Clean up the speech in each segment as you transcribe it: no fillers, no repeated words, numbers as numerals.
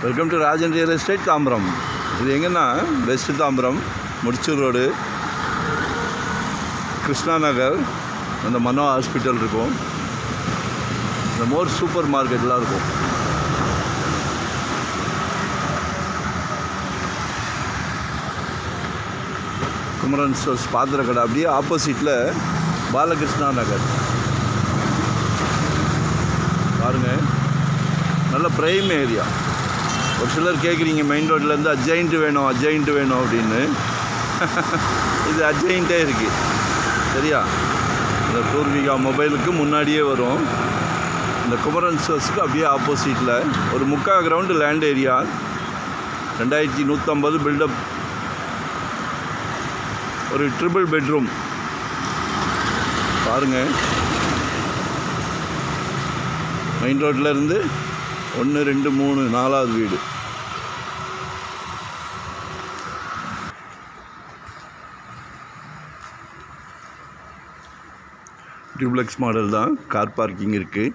Welcome to Rajan real estate Tambaram. இது எங்கன்னா west Tambaram, Mudichur road, Krishna Nagar, அந்த மனோ ஹாஸ்பிட்டல் இருக்கும், இந்த மோர் சூப்பர் மார்க்கெட்லாம் இருக்கும். குமரன் ஸ்டோர்ஸ் பாத்திர கடை அப்படியே ஆப்போசிட்டில் பாலகிருஷ்ணா நகர் பாருங்கள். நல்ல ப்ரைம் ஏரியா. ஒரு சிலர் கேட்குறீங்க மெயின் ரோட்லேருந்து அட்ஜாயிண்ட்டு வேணும் அப்படின்னு. இது அட்ஜாயிண்ட்டே இருக்குது, சரியா? இந்த பூர்விகா மொபைலுக்கு முன்னாடியே வரும். இந்த குமரன் ஸ்டோர்ஸுக்கு அப்படியே ஆப்போசிட்டில் ஒரு 3/4 கிரவுண்டு லேண்ட் ஏரியா, 2150 பில்டப், ஒரு ட்ரிபிள் பெட்ரூம் பாருங்கள். மெயின் ரோட்டில் இருந்து 1, 2, 3, 4வது வீடு. டியூப்ளெக்ஸ் மாடல் தான், கார் பார்க்கிங் இருக்குது.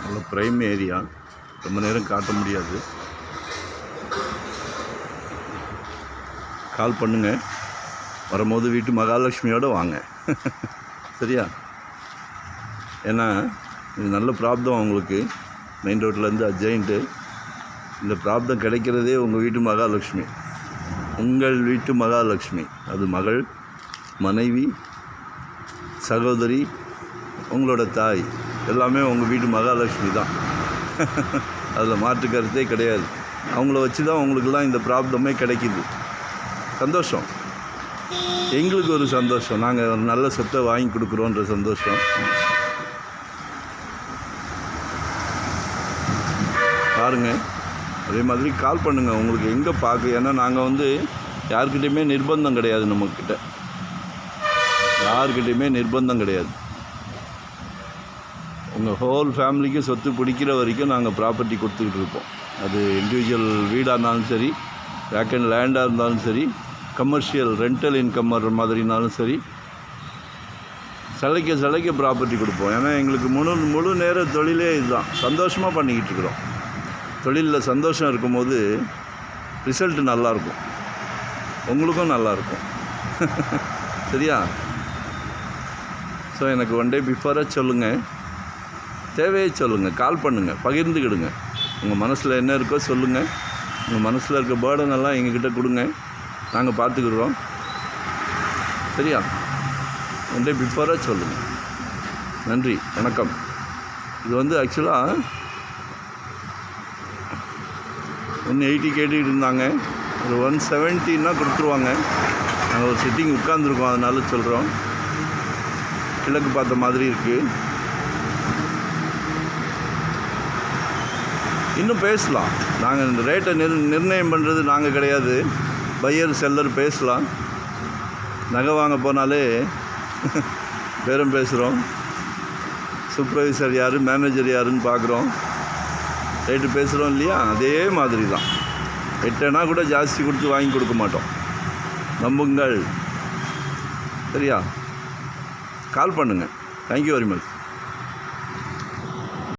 நல்ல ப்ரைம் ஏரியா, ரொம்ப நேரம் காட்ட முடியாது. கால் பண்ணுங்கள், வரும்போது வீட்டு மகாலட்சுமியோடு வாங்க. சரியா? ஏன்னா இது நல்ல ப்ராப்ளம் அவங்களுக்கு. மெயின் ரோட்லேருந்து அட்ஜாயிண்ட்டு. இந்த ப்ராப்ளம் கிடைக்கிறதே உங்கள் வீட்டு மகாலட்சுமி, உங்கள் வீட்டு மகாலட்சுமி. அது மகள், மனைவி, சகோதரி, உங்களோட தாய், எல்லாமே உங்கள் வீட்டு மகாலட்சுமி தான். அதில் மாற்று கருத்தே கிடையாது. அவங்கள வச்சு தான் உங்களுக்கெல்லாம் இந்த ப்ராப்ளமே கிடைக்கிது. சந்தோஷம், எங்களுக்கு ஒரு சந்தோஷம். நாங்கள் ஒரு நல்ல சொத்தை வாங்கி கொடுக்குறோன்ற சந்தோஷம். பாருங்கள், அதே மாதிரி கால் பண்ணுங்கள் உங்களுக்கு எங்கே பார்க்க. ஏன்னா நாங்கள் யார்கிட்டையுமே நிர்பந்தம் கிடையாது. நம்மக்கிட்ட யார்கிட்டையுமே நிர்பந்தம் கிடையாது. உங்கள் ஹோல் ஃபேமிலிக்கு சொத்து பிடிக்கிற வரைக்கும் நாங்கள் ப்ராப்பர்ட்டி கொடுத்துக்கிட்டு இருப்போம். அது இண்டிவிஜுவல் வீடாக இருந்தாலும் சரி, வேக்கண்ட் லேண்டாக இருந்தாலும் சரி, கமர்ஷியல் ரெண்டல் இன்கம் வர்ற மாதிரினாலும் சரி, சிலைக்க ப்ராப்பர்ட்டி கொடுப்போம். ஏன்னா எங்களுக்கு முழு நேர தொழிலே இதுதான். சந்தோஷமாக பண்ணிக்கிட்டு இருக்கிறோம். தொழிலில் சந்தோஷம் இருக்கும்போது ரிசல்ட்டு நல்லாயிருக்கும், உங்களுக்கும் நல்லாயிருக்கும். சரியா? ஸோ எனக்கு 1 டே பிஃபோராக சொல்லுங்கள், தேவையை சொல்லுங்கள், கால் பண்ணுங்கள், பகிர்ந்துக்கிடுங்க. உங்கள் மனசில் என்ன இருக்கோ சொல்லுங்கள். உங்கள் மனசில் இருக்க பேர்டன் எல்லாம் எங்ககிட்ட கொடுங்க, நாங்கள் பார்த்துக்குறோம். சரியா? 1 டே பிஃபோராக சொல்லுங்கள். நன்றி, வணக்கம். இது ஆக்சுவலாக 180 கேட்டுக்கிட்டு இருந்தாங்க. ஒரு 170ன்னா கொடுத்துருவாங்க. நாங்கள் ஒரு சிட்டிங் உட்காந்துருக்கோம், அதனால சொல்கிறோம். கிழக்கு பார்த்த மாதிரி இருக்குது. இன்னும் பேசலாம். நாங்கள் இந்த ரேட்டை நிர்ணயம் பண்ணுறது நாங்கள் கிடையாது. பையர் செல்லர் பேசலாம். நகை வாங்க போனாலே பேரம் பேசுகிறோம். சூப்பர்வைசர் யார், மேனேஜர் யாருன்னு பார்க்குறோம், ரேட்டு பேசுகிறோம் இல்லையா? அதே மாதிரி தான். 8 கூட ஜாஸ்தி கொடுத்து வாங்கி கொடுக்க மாட்டோம், நம்புங்கள். சரியா? கால் பண்ணுங்கள். Thank you very much.